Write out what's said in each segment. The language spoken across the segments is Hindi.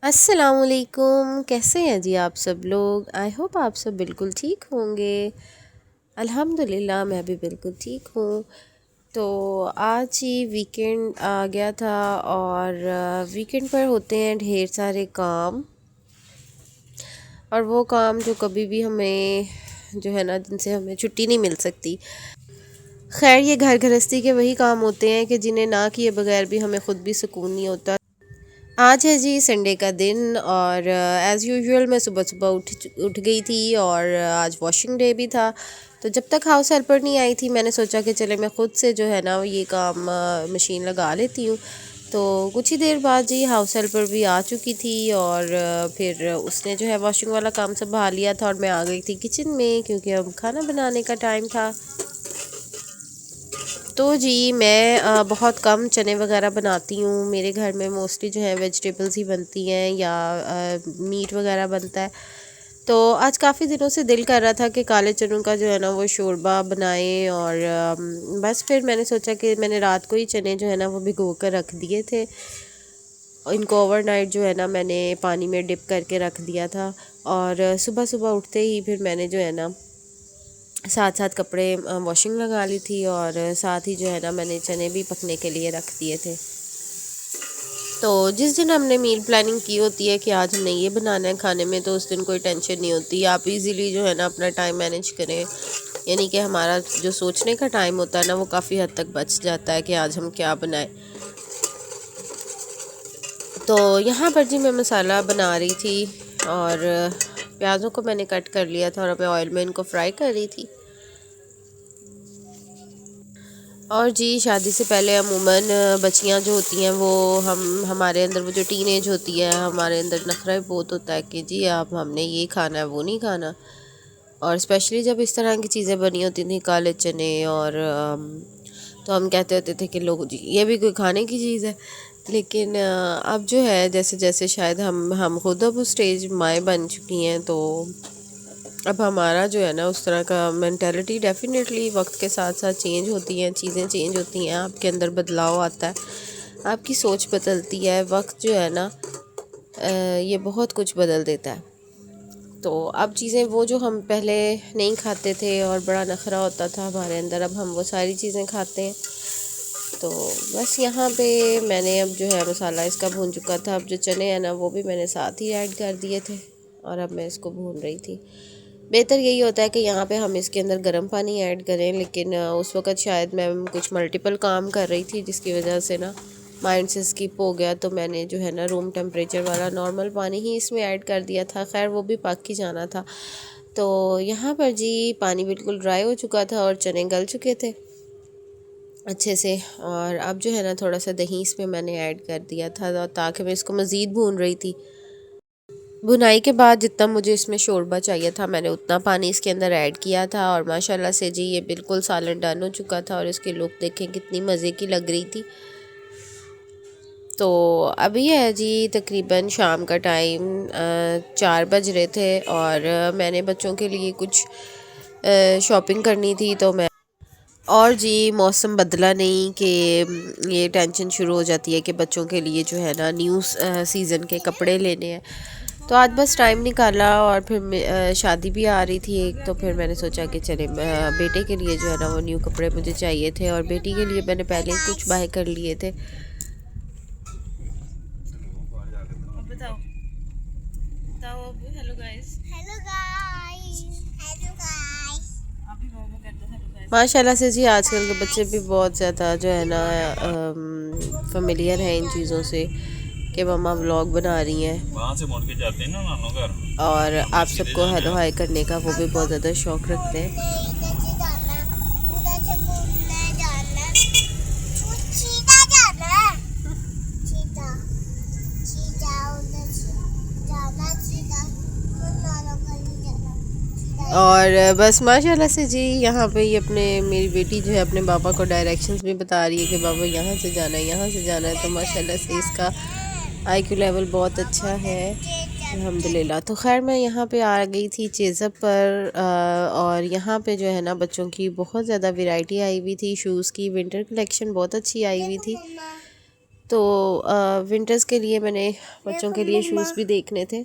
अस्सलामुअलैकुम, कैसे हैं जी आप सब लोग। आई होप आप सब बिल्कुल ठीक होंगे। अल्हम्दुलिल्लाह मैं भी बिल्कुल ठीक हूँ। तो आज ही वीकेंड आ गया था और वीकेंड पर होते हैं ढेर सारे काम। और वो काम जो कभी भी हमें जो है ना जिनसे हमें छुट्टी नहीं मिल सकती। खैर ये घर गृहस्थी के वही काम होते हैं कि जिन्हें ना किए बगैर भी हमें ख़ुद भी सुकून नहीं होता। आज है जी संडे का दिन और एज़ यूजुअल मैं सुबह सुबह उठ गई थी और आज वॉशिंग डे भी था। तो जब तक हाउस हेल्पर नहीं आई थी मैंने सोचा कि चले मैं ख़ुद से जो है ना ये काम मशीन लगा लेती हूँ। तो कुछ ही देर बाद जी हाउस हेल्पर भी आ चुकी थी और फिर उसने जो है वॉशिंग वाला काम संभाल लिया था और मैं आ गई थी किचन में क्योंकि अब खाना बनाने का टाइम था। तो जी मैं बहुत कम चने वगैरह बनाती हूँ। मेरे घर में मोस्टली जो है वेजिटेबल्स ही बनती हैं या मीट वगैरह बनता है। तो आज काफ़ी दिनों से दिल कर रहा था कि काले चनों का जो है ना वो शोरबा बनाएं और बस फिर मैंने सोचा कि मैंने रात को ही चने जो है ना वो भिगो कर रख दिए थे। इनको ओवरनाइट जो है ना मैंने पानी में डिप करके रख दिया था और सुबह सुबह उठते ही फिर मैंने जो है ना साथ साथ कपड़े वॉशिंग लगा ली थी और साथ ही जो है ना मैंने चने भी पकने के लिए रख दिए थे। तो जिस दिन हमने मील प्लानिंग की होती है कि आज हमने ये बनाना है खाने में तो उस दिन कोई टेंशन नहीं होती। आप इजीली जो है ना अपना टाइम मैनेज करें, यानी कि हमारा जो सोचने का टाइम होता है ना वो काफ़ी हद तक बच जाता है कि आज हम क्या बनाएं। तो यहाँ पर जी मैं मसाला बना रही थी और प्याज़ों को मैंने कट कर लिया था और मैं ऑयल में इनको फ्राई कर रही थी। और जी शादी से पहले अमूमन बच्चियां जो होती हैं वो हमारे अंदर वो जो टीनेज होती है हमारे अंदर नखरा बहुत होता है कि जी अब हमने ये खाना है वो नहीं खाना। और स्पेशली जब इस तरह की चीज़ें बनी होती थी काले चने और तो हम कहते होते थे कि लोग जी ये भी कोई खाने की चीज़ है। लेकिन अब जो है जैसे जैसे शायद हम खुद अब उस स्टेज माएँ बन चुकी हैं तो अब हमारा जो है ना उस तरह का मेंटालिटी डेफ़िनेटली वक्त के साथ साथ चेंज होती हैं, चीज़ें चेंज होती हैं, आपके अंदर बदलाव आता है, आपकी सोच बदलती है। वक्त जो है ना ये बहुत कुछ बदल देता है। तो अब चीज़ें वो जो हम पहले नहीं खाते थे और बड़ा नखरा होता था हमारे अंदर, अब हम वो सारी चीज़ें खाते हैं। तो बस यहाँ पे मैंने अब जो है मसाला इसका भून चुका था। अब जो चने हैं ना वो भी मैंने साथ ही ऐड कर दिए थे और अब मैं इसको भून रही थी। बेहतर यही होता है कि यहाँ पे हम इसके अंदर गर्म पानी ऐड करें, लेकिन उस वक़्त शायद मैं कुछ मल्टीपल काम कर रही थी जिसकी वजह से ना माइंड से स्किप हो गया। तो मैंने जो है ना रूम टेम्परेचर वाला नॉर्मल पानी ही इसमें ऐड कर दिया था। खैर वो भी पक ही जाना था। तो यहाँ पर जी पानी बिल्कुल ड्राई हो चुका था और चने गल चुके थे अच्छे से। और अब जो है ना थोड़ा सा दही इसमें मैंने ऐड कर दिया था ताकि मैं इसको मज़ीद भून रही थी। भुनाई के बाद जितना मुझे इसमें शोरबा चाहिए था मैंने उतना पानी इसके अंदर ऐड किया था और माशाल्लाह से जी ये बिल्कुल सालन डन हो चुका था और इसकी लुक देखें कितनी मज़े की लग रही थी। तो अभी है जी तकरीबन शाम का टाइम 4 बज रहे थे और मैंने बच्चों के लिए कुछ शॉपिंग करनी थी। तो मैं और जी मौसम बदला नहीं कि ये टेंशन शुरू हो जाती है कि बच्चों के लिए जो है ना न्यू सीज़न के कपड़े लेने हैं। तो आज बस टाइम निकाला और फिर शादी भी आ रही थी एक, तो फिर मैंने सोचा कि चले बेटे के लिए जो है ना वो न्यू कपड़े मुझे चाहिए थे और बेटी के लिए मैंने पहले ही कुछ बाय कर लिए थे। बताओ बताओ अब hello guys. Hello guys. Hello guys. माशाल्लाह से जी आजकल के बच्चे भी बहुत ज़्यादा जो है ना फेमिलियर हैं इन चीज़ों से कि मम्मा व्लॉग बना रही हैं वहाँ से मुड़ के जाते हैं ना नानो घर। और हमने आप सीधे सबको जाना हेलो है। हाय करने का वो भी बहुत ज़्यादा शौक़ रखते हैं। इधर से जाना, उधर से घूमने जाना, सीधा जाना, सीधा सीधा उधर से जाना, सीधा नानो गली जाना, सीधा। और बस माशाल्लाह से जी यहाँ पे ये अपने मेरी बेटी जो है अपने पापा को डायरेक्शंस भी बता रही है कि बाबा यहाँ से जाना है यहाँ से जाना है। तो माशाल्लाह से इसका आईक्यू लेवल बहुत अच्छा है अल्हम्दुलिल्लाह। तो खैर मैं यहाँ पे आ गई थी चेज़अप पर और यहाँ पे जो है ना बच्चों की बहुत ज़्यादा वैरायटी आई हुई थी शूज़ की। विंटर कलेक्शन बहुत अच्छी आई हुई थी। तो विंटर्स के लिए मैंने बच्चों के लिए शूज़ भी देखने थे।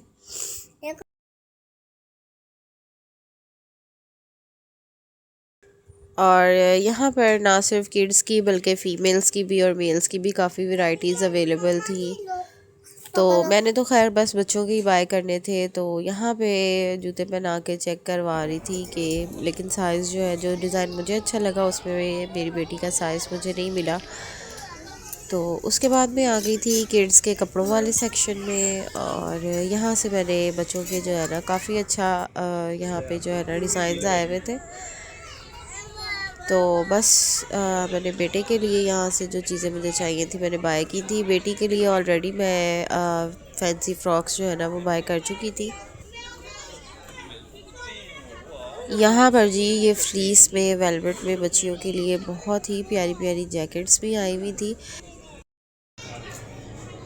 और यहाँ पर ना सिर्फ किड्स की बल्कि फ़ीमेल्स की भी और मेल्स की भी काफ़ी वैरायटीज़ अवेलेबल थी। तो मैंने तो खैर बस बच्चों के ही बाय करने थे, तो यहाँ पे जूते पहना के चेक करवा रही थी कि लेकिन साइज़ जो है, जो डिज़ाइन मुझे अच्छा लगा उसमें मेरी बेटी का साइज़ मुझे नहीं मिला। तो उसके बाद मैं आ गई थी किड्स के कपड़ों वाले सेक्शन में, और यहाँ से मैंने बच्चों के जो है ना काफ़ी अच्छा यहाँ पे जो है ना डिज़ाइन आए हुए थे। तो बस मैंने बेटे के लिए यहाँ से जो चीज़ें मुझे चाहिए थी मैंने बाय की थी। बेटी के लिए ऑलरेडी मैं फैंसी फ्रॉक्स जो है ना वो बाय कर चुकी थी। यहाँ पर जी ये फ्लीस में वेलवेट में बच्चियों के लिए बहुत ही प्यारी प्यारी जैकेट्स भी आई हुई थी।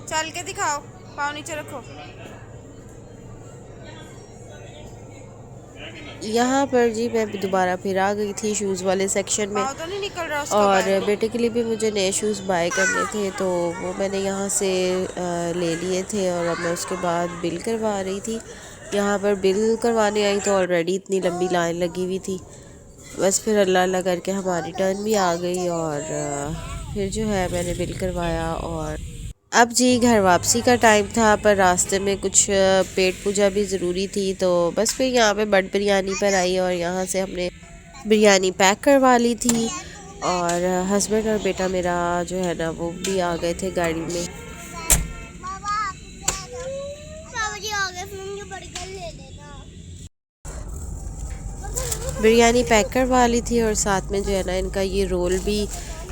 चल के दिखाओ, पाँव नीचे रखो। यहाँ पर जी मैं दोबारा फिर आ गई थी शूज़ वाले सेक्शन में, पाँव तो नहीं निकल रहा उसका और बाहर। बेटे के लिए भी मुझे नए शूज़ बाय करने थे, तो वो मैंने यहाँ से ले लिए थे। और अब मैं उसके बाद बिल करवा रही थी। यहाँ पर बिल करवाने आई तो ऑलरेडी इतनी लंबी लाइन लगी हुई थी। बस फिर अल्लाह अल्लाह करके हमारी टर्न भी आ गई, और फिर जो है मैंने बिल करवाया। और अब जी घर वापसी का टाइम था, पर रास्ते में कुछ पेट पूजा भी ज़रूरी थी, तो बस फिर यहाँ पे बट बिरयानी पर आई और यहाँ से हमने बिरयानी पैक करवा ली थी। और हस्बैंड और बेटा मेरा जो है ना वो भी आ गए थे गाड़ी में। बाबा जी आ गए, फिर मुझे बर्गर ले लेना। बिरयानी पैक करवा ली थी, और साथ में जो है ना इनका ये रोल भी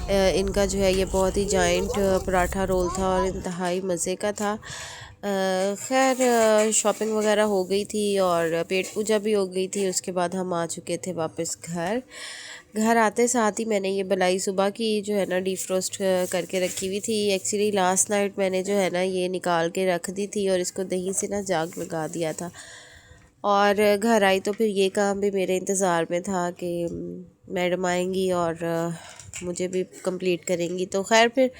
इनका जो है ये बहुत ही जाइंट पराठा रोल था और इंतहाई मज़े का था। खैर शॉपिंग वगैरह हो गई थी और पेट पूजा भी हो गई थी। उसके बाद हम आ चुके थे वापस घर आते साथ ही मैंने ये बलाई सुबह की जो है ना डीफ्रोस्ट करके रखी हुई थी। एक्चुअली लास्ट नाइट मैंने जो है ना ये निकाल के रख दी थी और इसको दही से ना जाग लगा दिया था, और घर आई तो फिर ये काम भी मेरे इंतज़ार में था कि मैडम आएंगी और मुझे भी कंप्लीट करेंगी। तो खैर फिर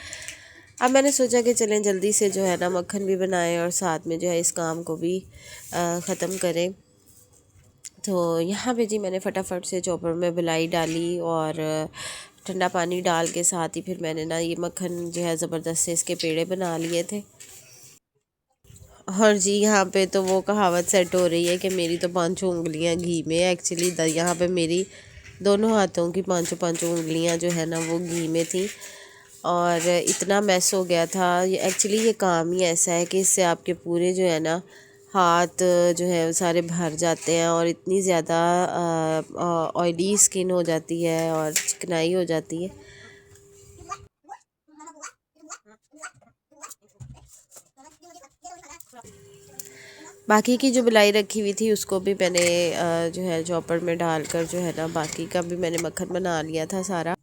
अब मैंने सोचा कि चलें जल्दी से जो है ना मक्खन भी बनाएं और साथ में जो है इस काम को भी ख़त्म करें। तो यहाँ पे जी मैंने फटाफट से चॉपर में बिलाई डाली और ठंडा पानी डाल के साथ ही फिर मैंने ना ये मक्खन जो है ज़बरदस्त से इसके पेड़े बना लिए थे। और जी यहाँ पे तो वो कहावत सेट हो रही है कि मेरी तो पांचों उंगलियां घी में। एक्चुअली यहाँ पे मेरी दोनों हाथों की पांचों उंगलियां जो है ना वो घी में थी, और इतना मैस हो गया था। एक्चुअली ये काम ही ऐसा है कि इससे आपके पूरे जो है ना हाथ जो है वो सारे भर जाते हैं और इतनी ज़्यादा ऑयली स्किन हो जाती है और चिकनाई हो जाती है। बाकी की जो बिलाई रखी हुई थी उसको भी मैंने जो है चॉपर में डालकर जो है ना बाकी का भी मैंने मक्खन बना लिया था सारा।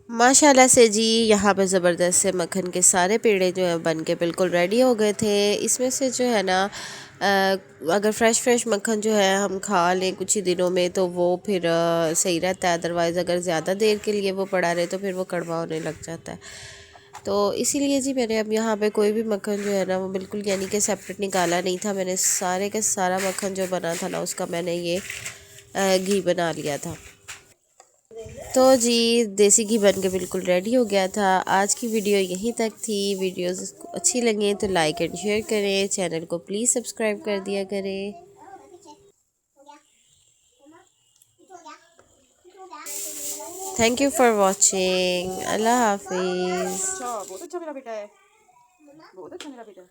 माशाल्लाह से जी यहाँ पे ज़बरदस्त से मक्खन के सारे पेड़े जो है बन के बिल्कुल रेडी हो गए थे। इसमें से जो है ना अगर फ्रेश मक्खन जो है हम खा लें कुछ ही दिनों में तो वो फिर सही रहता है। अदरवाइज़ अगर ज़्यादा देर के लिए वो पड़ा रहे तो फिर वो कड़वा होने लग जाता है। तो इसीलिए जी मैंने अब यहाँ पे कोई भी मक्खन जो है ना वो बिल्कुल यानी कि सेपरेट निकाला नहीं था। मैंने सारे का सारा मक्खन जो बना था ना उसका मैंने ये घी बना लिया था। तो जी देसी घी बन के बिल्कुल रेडी हो गया था। आज की वीडियो यहीं तक थी। वीडियोस अच्छी लगी तो लाइक एंड शेयर करें, चैनल को प्लीज़ सब्सक्राइब कर दिया करें। Thank you for watching. Allah हाफिज़। अच्छा, बहुत अच्छा मेरा बेटा है, बहुत अच्छा मेरा बेटा है।